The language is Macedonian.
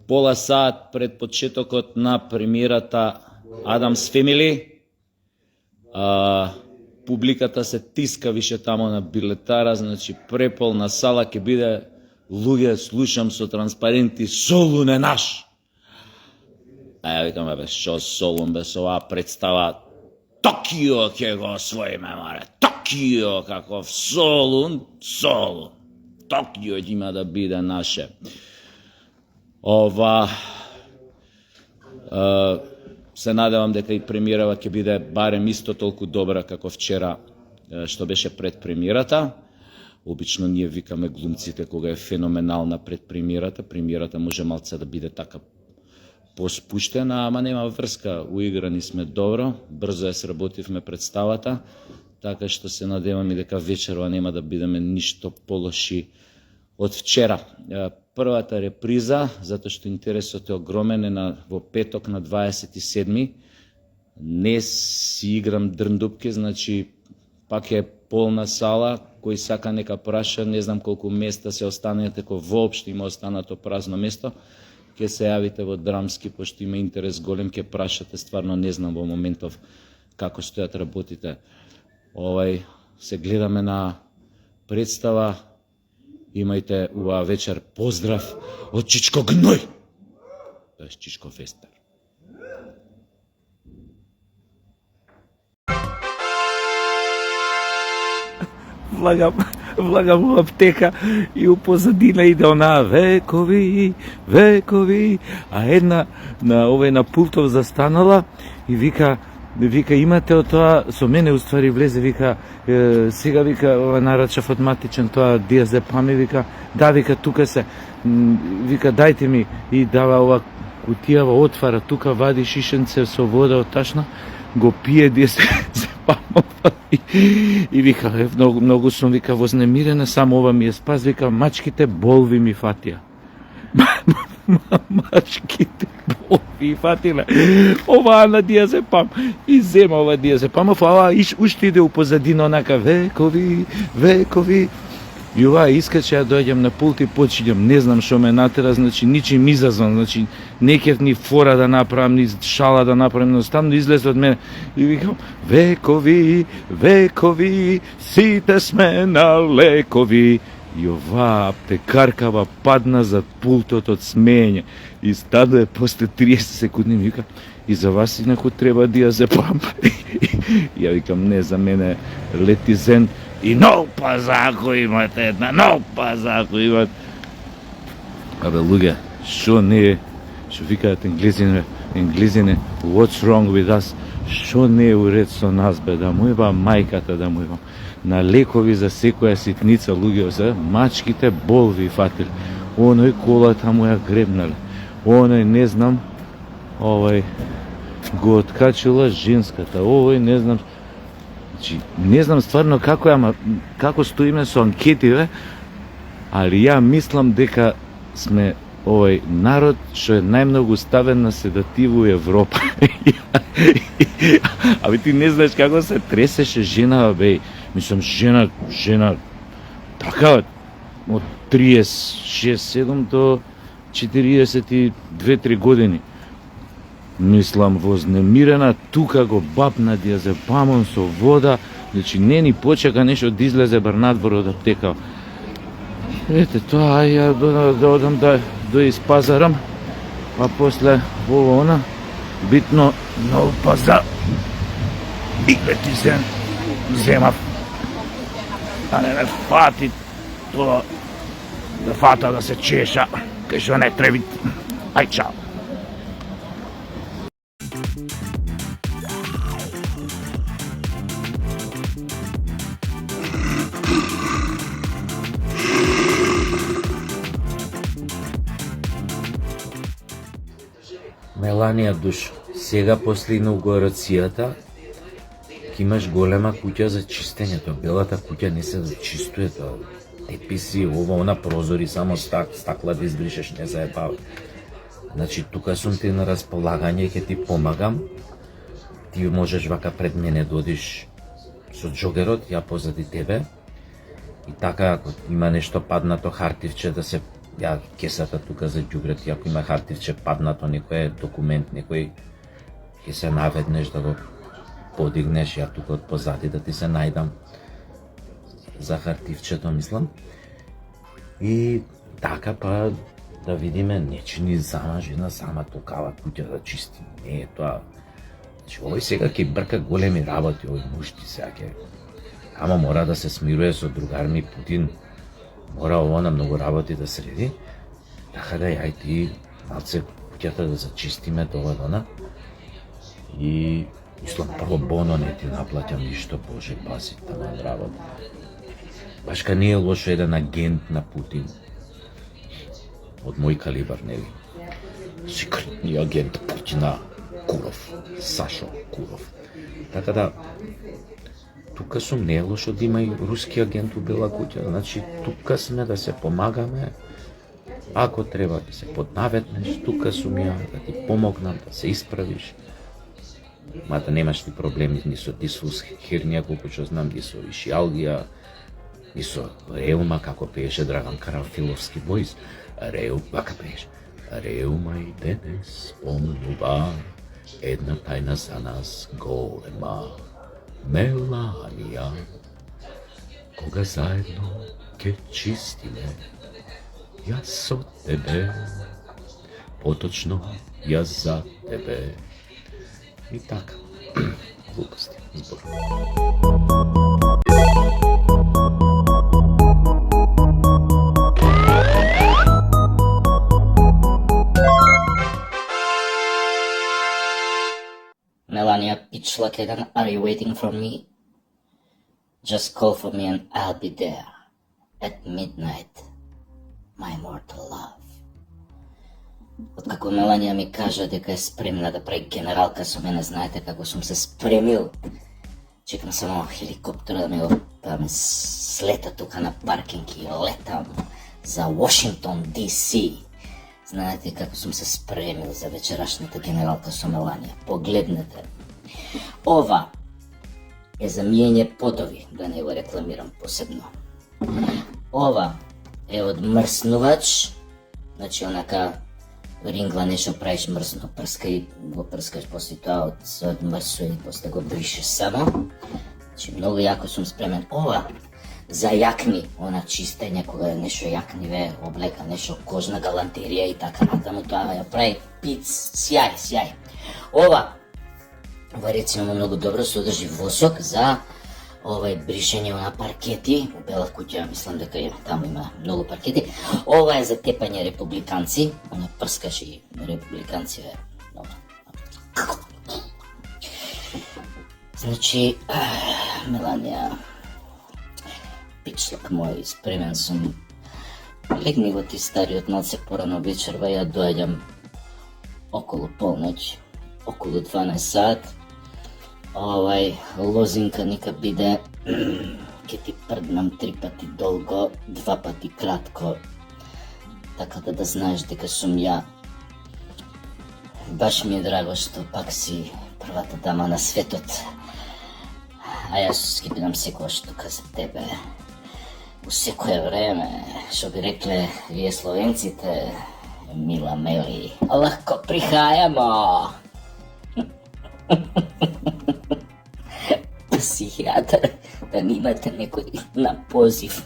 пола сат пред почетокот на премиерата Адамс Фемили. Публиката се тиска више тамо на билетара, значи преполна сала ќе биде луѓе, слушам со транспаренти, Солун е наш. А ја викам, бе, шо Солун, бе, со оваа представа, Токио ќе го освоиме, маре, Токио, каков Солун, Токио има да биде наше. Се надевам дека и премиерава ќе биде барем исто толку добра како вчера што беше пред премиерата. Обично ние викаме глумците кога е феноменална пред премиерата. Премиерата може малце да биде така поспуштена, ама нема врска. Уиграни сме добро, брзо ја сработивме представата, така што се надевам и дека вечерва нема да бидеме ништо полоши од вчера. Првата реприза, затоа што интересот е огромен, е во петок на 27. Не си играм дрндупки, значи пак е полна сала, кој сака нека праша, не знам колку места се останете, ако воопшто има останато празно место, ќе се јавите во Драмски, пошто има интерес голем, ќе прашате, стварно не знам во моментов како стојат работите. Се гледаме на представа. Имајте оваа вечер поздрав од Чичко Гној. Тоа е Чичко Вестер. Влагам во аптека и у позадина иде онаа векови, а една на пултов застанала и вика имате од тоа, со мене уствари влезе, вика, сега вика, ова нарачав од матичен тоа диазепами, вика, да, вика, тука се, вика, дајте ми, и дава ова кутијава, отвара, тука вади шишенце со вода од ташна, го пие диазепамова и вика, многу сум, вика, вознемирена, само ова ми е спас, вика, мачките болви ми фатија. Мачките болви фатиле оваа на диазепам и зема ова диазепам, ова уште иде у позадина онака векови и ова искаче, ја дојдем на пулт и почињам, не знам што ме натера, значи ничим изазван, значи не кев ни фора да направам, ни шала да направам, едноставно излезе од мене и викам векови, сите сме на лекови. И оваа аптекаркава падна зад пултот од смење и стаде после 30 секунди ми вика, и за вас инаку треба диазепам. Ја викам, не, за мене летизен и нов пазако имате, нов пазако имате. Абе, луѓе, шо не е, шо викаат енглезине, what's wrong with us, шо не е уред со нас, бе, да му еба мајката, да му ебам. На лекови за секоја ситница, луѓе, за мачките болви фатили. Оној колата му ја гребнале. Оној, не знам, го откачила женската. Овој, не знам, не знам стварно како стоиме со анкети, бе, али ја мислам дека сме овој народ што е најмногу ставен на седатив у Европа. Абе, ти не знаеш како се тресеше жена, бе. Мислам, жена, така, од 36-7 до 42-3 години. Мислам, вознемирена, тука го бапна диазепамон со вода, значи не ни почека нешто да излезе бар надвор од аптека. Ете, тоа, ја да одам да испазарам, а после ово битно нов пазар и летизен земав. Да не ме фати тоа, да фата да се чеша, кај што не треби. Ај, чао. Меланија душ, сега после инаугурацијата ќе имаш голема куќа за чистењето. Белата куќа не се чистуе тоа. Теписи, она прозори, само стакла да избришеш, не заебава. Значи, тука сум ти на располагање, ќе ти помагам. Ти можеш вака пред мене да одиш со джогерот, ја позади тебе. И така, ако има нешто паднато хартивче да се ја кесата тука за ѓубрет, ако има хартивче паднато, некој документ, некој ќе се наведнеш да го подигнеш, ја тука од позади да ти се најдам за хартивчето, мислам. И така па да видиме, не чини сама жена, сама токава куќа да чисти. Не е тоа. Значи, овој сега ќе брка големи работи, овој мушти сега ќе. Ама мора да се смирува со другар ми Путин. Мора ово на многу работи да среди. Така да јај ти малце куќата да зачистиме доводона. И мислам, прво боно не ти наплаќам ништо, Боже, пази таман работа. Башка не е лошо еден агент на Путин. Од мој калибар, нели? Секретни агент Путина, Куров, Сашо Куров. Така да, тука сум, не е лошо да има и руски агент у Бела куќа. Значи, тука сме да се помагаме. Ако треба да се поднаветнеш, тука сум ја, да ти помогнам, да се исправиш. Мада немаш ти проблеми ни со дисфус хернија, колку што знам, ни со ишиалгија, ни со реума, како пееше Драган Карафиловски војс. Вака пееше. Реума и денес спомнува една тајна за нас голема. Меланија, кога заедно ке чистиме, јас со тебе, поточно јас за тебе. И така, глупости, збор. Melania, pitch like again. Are you waiting for me? Just call for me and I'll be there at midnight, my mortal love. Откако Меланија ми кажа дека е спремна да прави генералка со мене, знаете како сум се спремил. Чекам само хеликоптера да ме слета тука на паркинг и летам за Вашингтон, DC. Знаете како сум се спремил за вечерашната генералка со Меланија. Погледнете. Ова е за миење потови, да не го рекламирам посебно. Ова е од мрснувач, значи онака рингла нешто правиш мрсно, го прскаш после тоа од мрсо и после го бришеш само. Значи многу јако сум спремен. Ова за јакни, она чистење кога нешто јакни ве облека, нешто кожна галантерија и така натаму, тоа ја прави пиц, сјај. Ова рецимо многу добро содржи восок за бришење на паркети. У Бела куќа мислам дека таму има многу паркети. Ова е за тепање републиканци, она прскаш и републиканци ве. Значи, Меланија, пичлак мој, спремен сум. Легни го ти стариот малце порано вечерва, ја доаѓам околу полноќ, околу 12 сат. Лозинка нека биде, ке ти прднам 3 пати долго, 2 пати кратко, така да знаеш дека сум ја. Баш ми е драго што пак си првата дама на светот, а јас ќе бидам секогаш тука за тебе. У секое време, што би рекле вие словенците, мила Мели, лахко прихајамо. Психијатар, да немате некој на позив.